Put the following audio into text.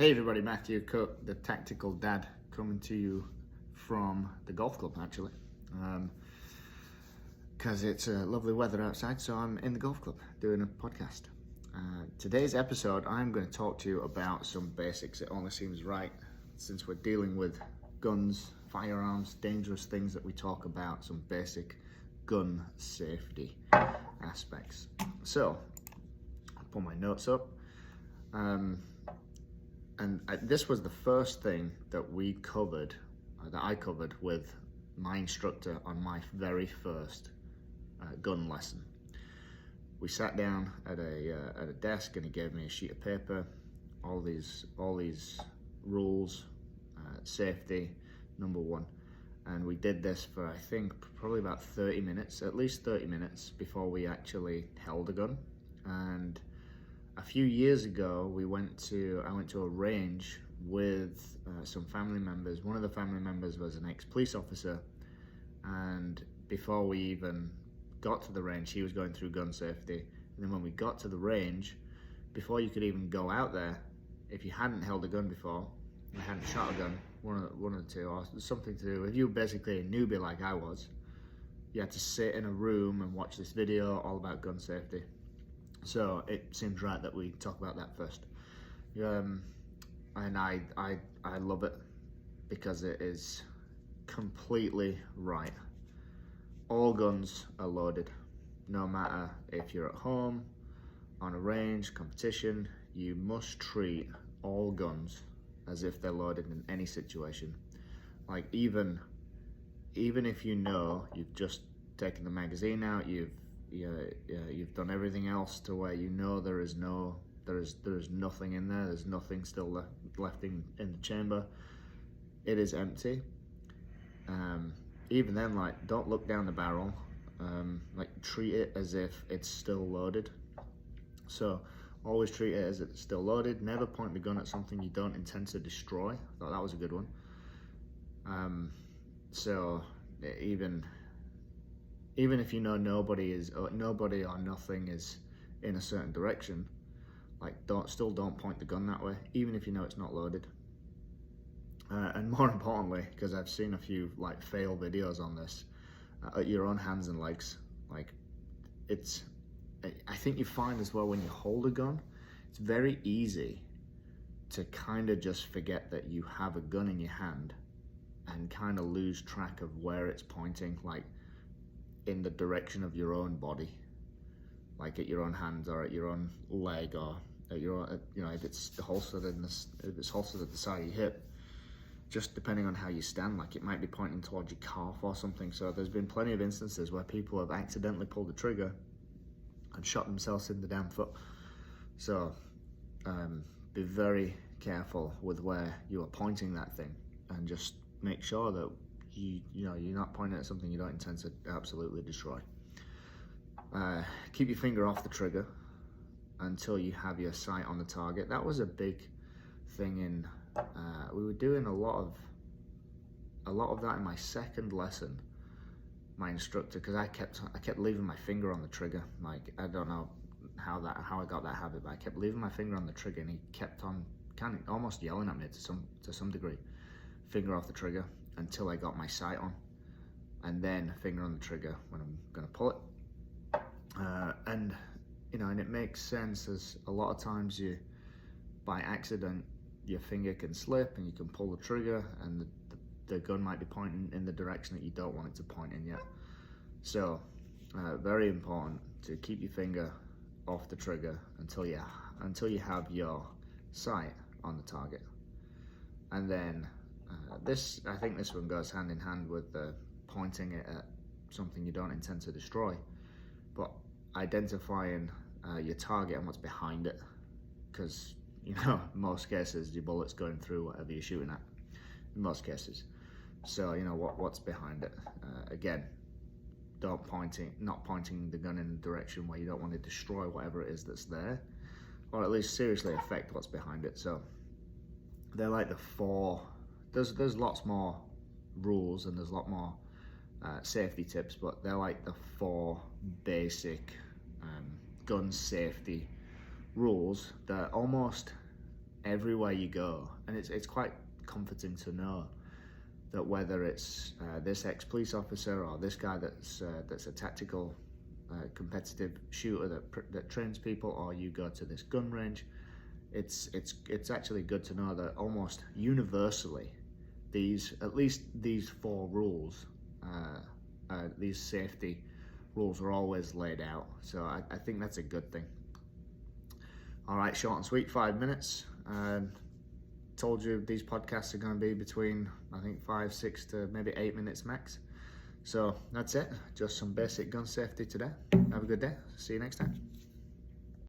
Hey everybody, Matthew Cook, the Tactical Dad, coming to you from the golf club actually, because it's lovely weather outside, so I'm in the golf club doing a podcast. Today's episode, I'm going to talk to you about some basics. It only seems right, since we're dealing with guns, firearms, dangerous things, that we talk about some basic gun safety aspects. So, I'll pull my notes up. This was the first thing that we covered, that I covered with my instructor on my very first gun lesson. We sat down at a desk and he gave me a sheet of paper, all these rules, safety, number one. And we did this for, I think, probably about 30 minutes, at least 30 minutes before we actually held a gun. And a few years ago, I went to a range with some family members. One of the family members was an ex-police officer, and before we even got to the range, he was going through gun safety. And then when we got to the range, before you could even go out there, if you hadn't held a gun before, you hadn't shot a gun, one of the two, or something to do, if you were basically a newbie like I was, you had to sit in a room and watch this video all about gun safety. So it seems right that we talk about that first. And I love it because it is completely right. All guns are loaded, no matter if you're at home, on a range, competition. You must treat all guns as if they're loaded in any situation. Like even if you know you've just taken the magazine out, you've done everything else to where you know there is nothing in there, there's nothing still left in the chamber, it is empty. Even then, like, don't look down the barrel, like, treat it as if it's still loaded. So always treat it as it's still loaded. Never point the gun at something you don't intend to destroy. I thought that was a good one. So even if you know nobody or nothing is in a certain direction, like, don't point the gun that way, even if you know it's not loaded. And more importantly, because I've seen a few like fail videos on this, at your own hands and legs. Like, I think you find as well, when you hold a gun, it's very easy to kind of just forget that you have a gun in your hand and kind of lose track of where it's pointing, like in the direction of your own body, like at your own hand or at your own leg, or at your own, if it's holstered at the side of your hip, just depending on how you stand, like it might be pointing towards your calf or something. So there's been plenty of instances where people have accidentally pulled the trigger and shot themselves in the damn foot. So be very careful with where you are pointing that thing, and just make sure that you're not pointing at something you don't intend to absolutely destroy. Keep your finger off the trigger until you have your sight on the target. That was a big thing we were doing a lot of that in my second lesson. My instructor, because I kept leaving my finger on the trigger. Like, I don't know how I got that habit, but I kept leaving my finger on the trigger, and he kept on kind of almost yelling at me to some degree. Finger off the trigger until I got my sight on, and then finger on the trigger when I'm going to pull it. And it makes sense, as a lot of times by accident, your finger can slip and you can pull the trigger, and the gun might be pointing in the direction that you don't want it to point in yet. So very important to keep your finger off the trigger until you have your sight on the target. And then I think this one goes hand in hand with pointing it at something you don't intend to destroy, but identifying your target and what's behind it, because in most cases your bullet's going through whatever you're shooting at, in most cases. So what's behind it. Again, not pointing the gun in a direction where you don't want to destroy whatever it is that's there, or at least seriously affect what's behind it. So they're like the four. There's lots more rules, and there's a lot more safety tips, but they're like the four basic gun safety rules that almost everywhere you go, and it's quite comforting to know that whether it's this ex-police officer or this guy that's a tactical competitive shooter that trains people, or you go to this gun range, it's actually good to know that almost universally at least these 4 rules, these safety rules are always laid out. So I think that's a good thing. All right, short and sweet, 5 minutes. Told you these podcasts are going to be between, I think, 5, 6 to maybe 8 minutes max. So that's it. Just some basic gun safety today. Have a good day. See you next time.